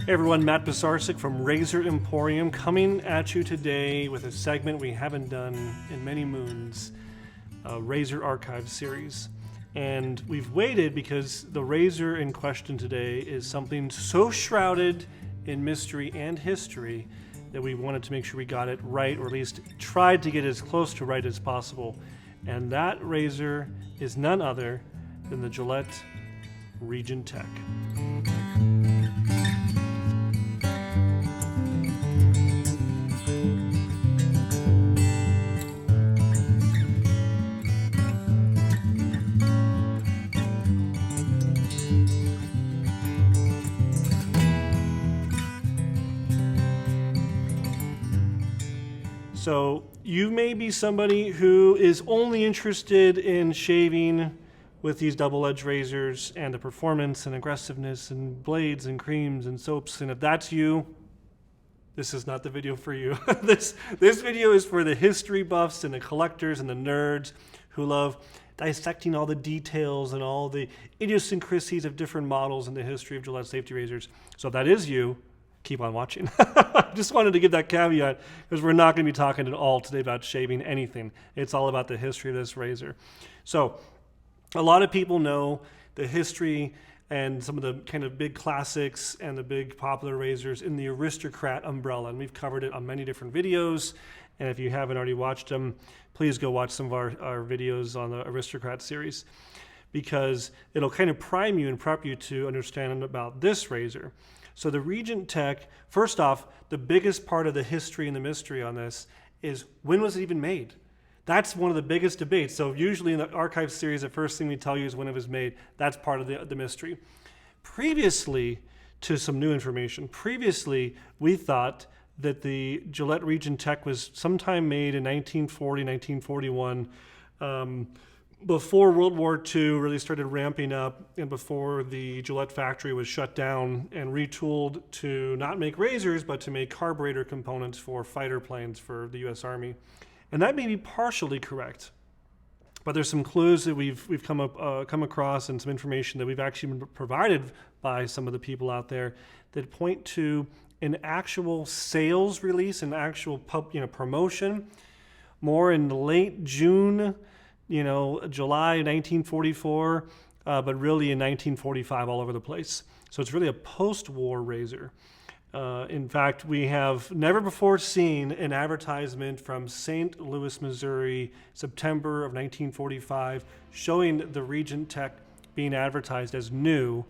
Hey everyone, Matt Pisarcik from Razor Emporium coming at you today with a segment we haven't done in many moons, a Razor Archive series. And we've waited because the razor in question today is something so shrouded in mystery and history that we wanted to make sure we got it right, or at least tried to get as close to right as possible. And that razor is none other than the Gillette Regent Tech. So you may be somebody who is only interested in shaving with these double-edged razors and the performance and aggressiveness and blades and creams and soaps. And if that's you, this is not the video for you. This video is for the history buffs and the collectors and the nerds who love dissecting all the details and all the idiosyncrasies of different models in the history of Gillette safety razors. So if that is you, keep on watching. Just wanted to give that caveat because we're not going to be talking at all today about shaving anything. It's all about the history of this razor. So a lot of people know the history and some of the kind of big classics and the big popular razors in the Aristocrat umbrella. And we've covered it on many different videos. And if you haven't already watched them, please go watch some of our videos on the Aristocrat series, because it'll kind of prime you and prep you to understand about this razor. So the Regent Tech, first off, the biggest part of the history and the mystery on this is, when was it even made? That's one of the biggest debates. So usually in the archive series, the first thing we tell you is when it was made. That's part of the mystery. Previously, to some new information, previously we thought that the Gillette Regent Tech was sometime made in 1940, 1941, before World War II really started ramping up, and before the Gillette factory was shut down and retooled to not make razors, but to make carburetor components for fighter planes for the U.S. Army. And that may be partially correct, but there's some clues that we've come across, and some information that we've actually been provided by some of the people out there that point to an actual sales release, an actual promotion, more in late June, July 1944, but really in 1945 all over the place. So it's really a post-war razor. In fact, we have never before seen an advertisement from St. Louis, Missouri, September of 1945, showing the Regent Tech being advertised as new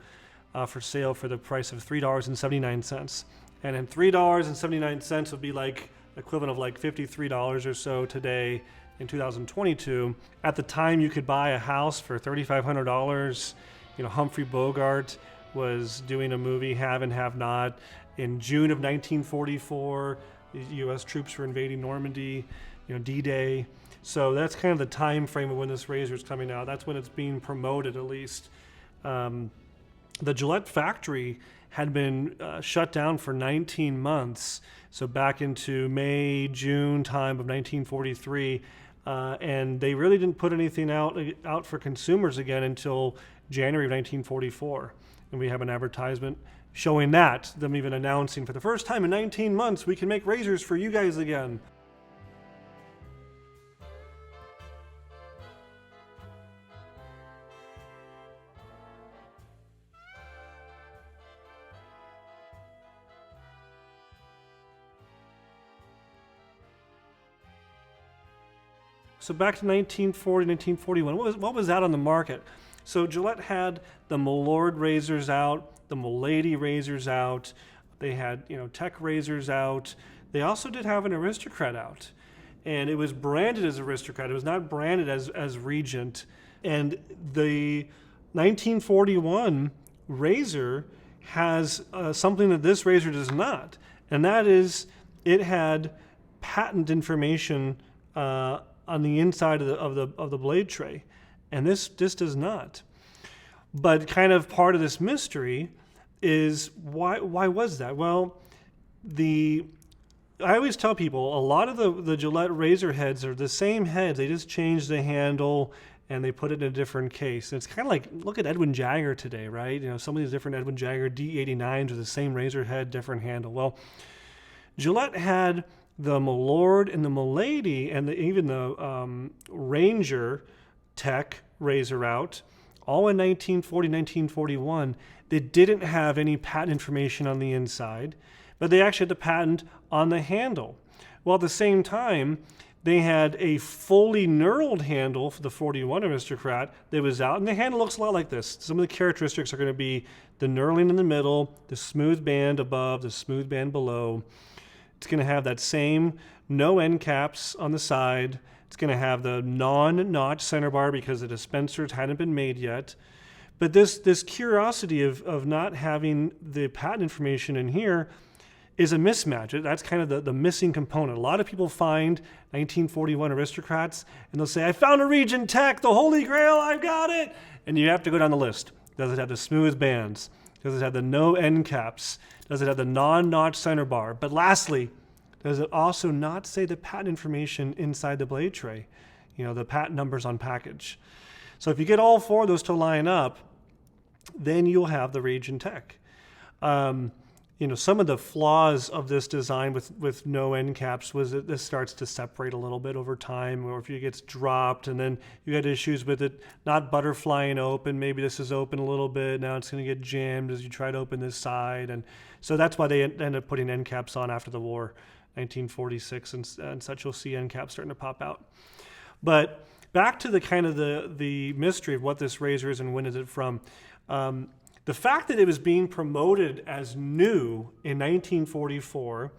for sale for the price of $3.79. And then $3.79 would be like equivalent of like $53 or so today in 2022. At the time, you could buy a house for $3,500. Humphrey Bogart was doing a movie, Have and Have Not. In June of 1944, the U.S. troops were invading Normandy, D-Day. So that's kind of the time frame of when this razor is coming out. That's when it's being promoted, at least. The Gillette factory had been shut down for 19 months, so back into May, June time of 1943, and they really didn't put anything out for consumers again until January of 1944. And we have an advertisement showing that, them even announcing for the first time in 19 months, we can make razors for you guys again. So back to 1940, 1941, what was out on the market? So Gillette had the Milord razors out, the Milady razors out, they had Tech razors out. They also did have an Aristocrat out, and it was branded as Aristocrat. It was not branded as Regent. And the 1941 razor has something that this razor does not, and that is it had patent information on the inside of the blade tray, and this does not. But kind of part of this mystery is why was that? Well, I always tell people a lot of the Gillette razor heads are the same heads. They just change the handle and they put it in a different case. And it's kind of like, look at Edwin Jagger today, right? You know, some of these different Edwin Jagger D89s with the same razor head, different handle. Well, Gillette had the Milord and the Milady and even the Ranger Tech razor out, all in 1940, 1941. They didn't have any patent information on the inside, but they actually had the patent on the handle. Well, at the same time, they had a fully knurled handle for the 41 Aristocrat that was out, and the handle looks a lot like this. Some of the characteristics are going to be the knurling in the middle, the smooth band above, the smooth band below. It's going to have that same no end caps on the side. It's going to have the non-notch center bar because the dispensers hadn't been made yet. But this curiosity of not having the patent information in here is a mismatch. That's kind of the missing component. A lot of people find 1941 Aristocrats and they'll say, I found a Regent Tech, the Holy Grail, I've got it. And you have to go down the list. Does it have the smooth bands? Does it have the no end caps? Does it have the non-notch center bar? But lastly, does it also not say the patent information inside the blade tray? You know, the patent numbers on package. So if you get all four of those to line up, then you'll have the Regent Tech. You know, some of the flaws of this design with no end caps was that this starts to separate a little bit over time, or if it gets dropped, and then you had issues with it not butterflying open. Maybe this is open a little bit. Now it's going to get jammed as you try to open this side. And so that's why they ended up putting end caps on after the war, 1946 and such. You'll see end caps starting to pop out. But back to the kind of the mystery of what this razor is and when is it from. The fact that it was being promoted as new in 1944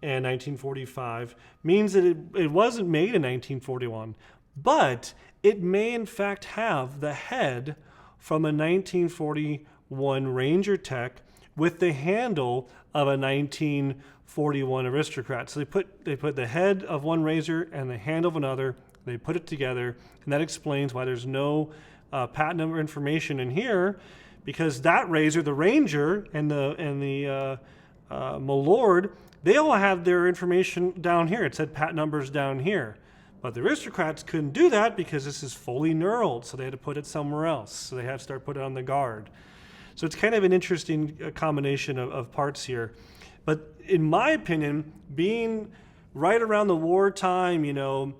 and 1945 means that it wasn't made in 1941, but it may in fact have the head from a 1941 Ranger Tech with the handle of a 1941 Aristocrat. So they put the head of one razor and the handle of another. They put it together, and that explains why there's no patent number information in here. Because that razor, the Ranger and the Milord, they all have their information down here. It said patent numbers down here. But the Aristocrats couldn't do that because this is fully knurled, so they had to put it somewhere else. So they had to start putting it on the guard. So it's kind of an interesting combination of parts here. But in my opinion, being right around the wartime, you know,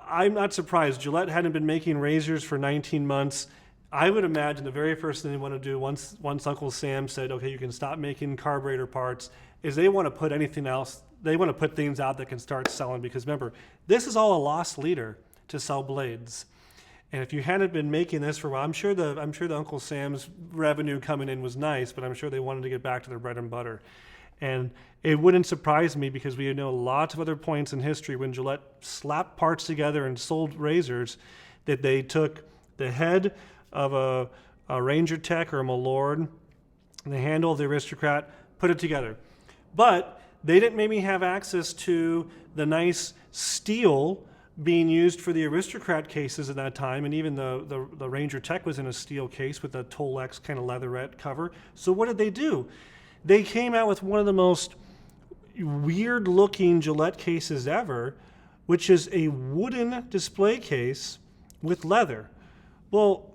I'm not surprised. Gillette hadn't been making razors for 19 months. I would imagine the very first thing they want to do once Uncle Sam said, okay, you can stop making carburetor parts, is they want to put anything else. They want to put things out that can start selling, because remember, this is all a loss leader to sell blades. And if you hadn't been making this for a while, I'm sure the Uncle Sam's revenue coming in was nice, but I'm sure they wanted to get back to their bread and butter. And it wouldn't surprise me, because we know lots of other points in history when Gillette slapped parts together and sold razors that they took the head of a Ranger Tech or a Milord, the handle of the Aristocrat, put it together. But they didn't maybe have access to the nice steel being used for the Aristocrat cases at that time, and even the Ranger Tech was in a steel case with a Tolex kind of leatherette cover. So what did they do? They came out with one of the most weird-looking Gillette cases ever, which is a wooden display case with leather. Well,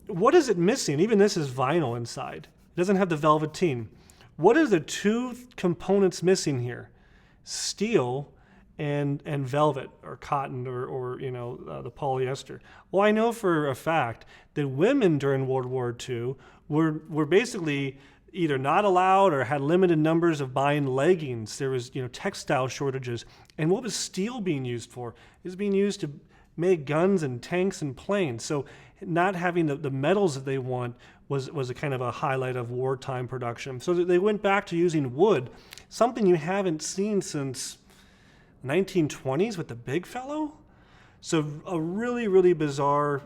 what is it missing? Even this is vinyl inside. It doesn't have the velveteen. What are the two components missing here? Steel and velvet, or cotton, or the polyester. Well, I know for a fact that women during World War II were basically either not allowed or had limited numbers of buying leggings. There was textile shortages. And what was steel being used for? It was being used to make guns and tanks and planes. So not having the metals that they want was a kind of a highlight of wartime production. So they went back to using wood, something you haven't seen since 1920s with the big fellow. So a really, really bizarre,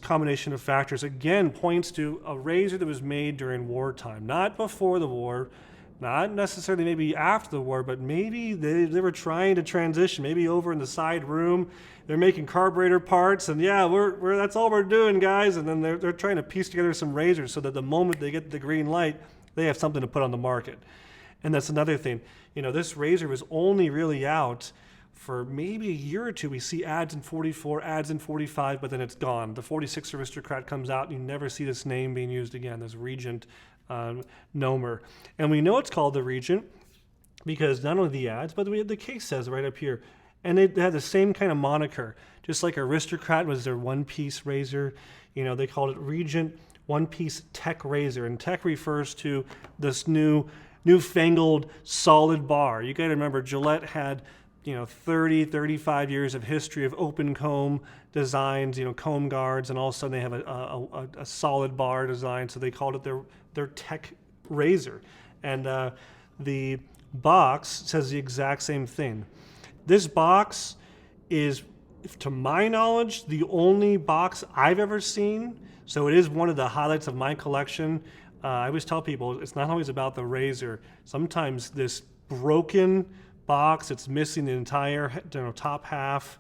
combination of factors. Again, points to a razor that was made during wartime, not before the war, not necessarily maybe after the war, but maybe they were trying to transition, maybe over in the side room. They're making carburetor parts, and we're that's all we're doing, guys. And then they're trying to piece together some razors so that the moment they get the green light, they have something to put on the market. And that's another thing. This razor was only really out for maybe a year or two. We see ads in 44, ads in 45, but then it's gone. The 46 Aristocrat comes out, and you never see this name being used again, this Regent Nomer. And we know it's called the Regent because not only the ads, but the case says right up here. And they had the same kind of moniker, just like Aristocrat was their one-piece razor. You know, they called it Regent one-piece tech razor, and tech refers to this newfangled solid bar. You got to remember, Gillette had 30, 35 years of history of open comb designs, comb guards, and all of a sudden they have a solid bar design, so they called it their tech razor. And the box says the exact same thing. This box is, to my knowledge, the only box I've ever seen, so it is one of the highlights of my collection. I always tell people it's not always about the razor. Sometimes this broken box, it's missing the entire top half.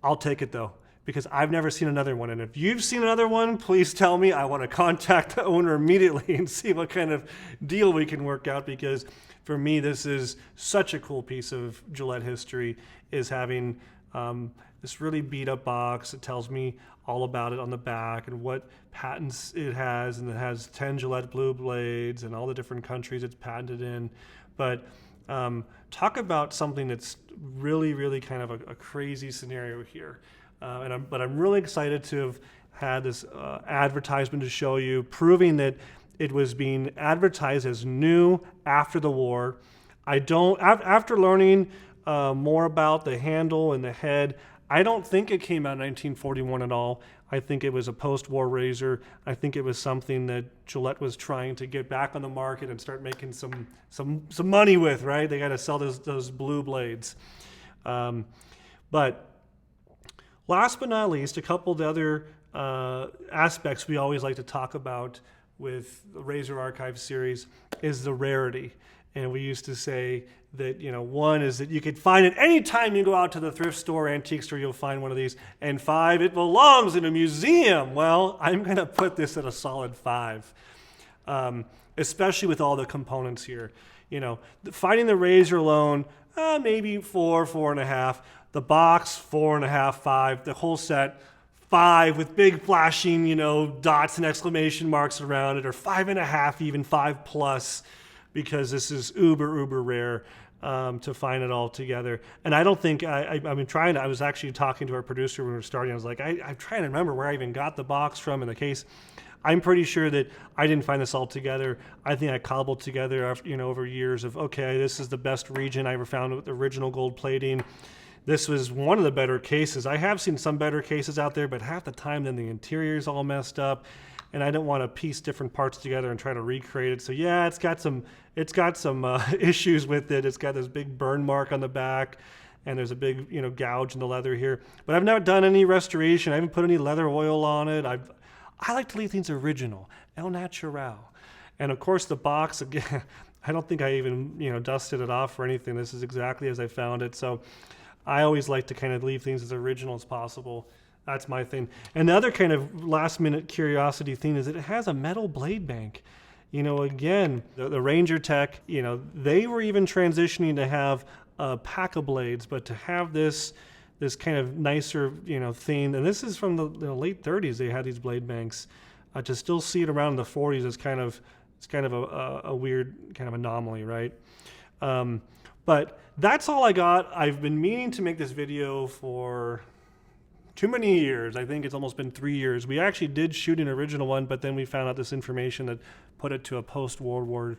I'll take it though, because I've never seen another one. And if you've seen another one, please tell me. I want to contact the owner immediately and see what kind of deal we can work out, because for me, this is such a cool piece of Gillette history, is having this really beat up box. It tells me all about it on the back and what patents it has, and it has 10 Gillette blue blades and all the different countries it's patented in. But talk about something that's really, really kind of a crazy scenario here. But I'm really excited to have had this advertisement to show you, proving that it was being advertised as new after the war. After learning more about the handle and the head, I don't think it came out in 1941 at all. I think it was a post-war razor. I think it was something that Gillette was trying to get back on the market and start making some money with, right? They got to sell those blue blades. But last but not least, a couple of the other aspects we always like to talk about with the Razor Archive series is the rarity. And we used to say that, one is that you could find it anytime you go out to the thrift store, antique store, you'll find one of these. And 5, it belongs in a museum. Well, I'm going to put this at a solid 5, especially with all the components here. Finding the razor alone, maybe 4, 4.5. The box, 4.5, 5. The whole set, 5 with big flashing, dots and exclamation marks around it, or 5.5, even 5 plus. Because this is uber rare to find it all together. And I don't think, I was actually talking to our producer when we were starting. I was like, I'm trying to remember where I even got the box from in the case. I'm pretty sure that I didn't find this all together. I think I cobbled together after, over years of, okay, this is the best Regent I ever found with the original gold plating. This was one of the better cases. I have seen some better cases out there, but half the time then the interior's all messed up. And I don't want to piece different parts together and try to recreate it. So yeah, it's got some issues with it. It's got this big burn mark on the back, and there's a big gouge in the leather here. But I've never done any restoration. I haven't put any leather oil on it. I like to leave things original, el natural. And of course the box, again, I don't think I even dusted it off or anything. This is exactly as I found it. So I always like to kind of leave things as original as possible. That's my thing. And the other kind of last minute curiosity thing is that it has a metal blade bank. Again, the Ranger Tech, they were even transitioning to have a pack of blades, but to have this kind of nicer, thing, and this is from the late 30s, they had these blade banks. To still see it around in the 40s is kind of a weird kind of anomaly, right? But that's all I got. I've been meaning to make this video for too many years. I think it's almost been 3 years. We actually did shoot an original one, but then we found out this information that put it to a post-World War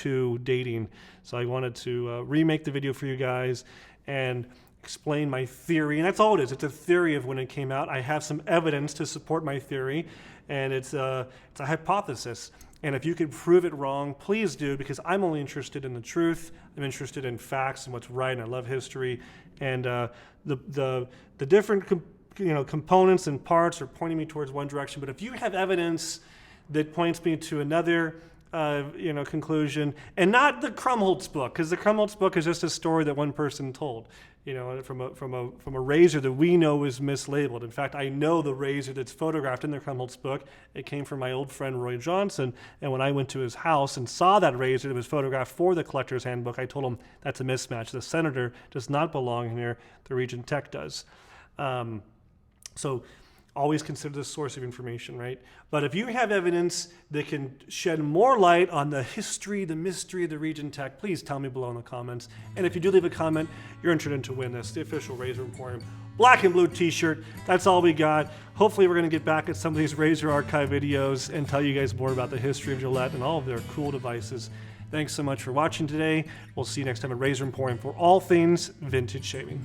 II dating. So I wanted to remake the video for you guys and explain my theory. And that's all it is. It's a theory of when it came out. I have some evidence to support my theory, and it's a hypothesis. And if you could prove it wrong, please do, because I'm only interested in the truth. I'm interested in facts and what's right, and I love history. And the different components and parts are pointing me towards one direction. But if you have evidence that points me to another conclusion, and not the Krumholtz book, because the Krumholtz book is just a story that one person told, from a razor that we know is mislabeled. In fact, I know the razor that's photographed in the Krumholtz book. It came from my old friend Roy Johnson, and when I went to his house and saw that razor that was photographed for the collector's handbook, I told him that's a mismatch. The Senator does not belong here. The Regent Tech does. So always consider this source of information, right? But if you have evidence that can shed more light on the history, the mystery of the Regent Tech, please tell me below in the comments. And if you do leave a comment, you're entered to win this, the official Razor Emporium black and blue t-shirt. That's all we got. Hopefully we're going to get back at some of these Razor Archive videos and tell you guys more about the history of Gillette and all of their cool devices. Thanks so much for watching today. We'll see you next time at Razor Emporium for all things vintage shaving.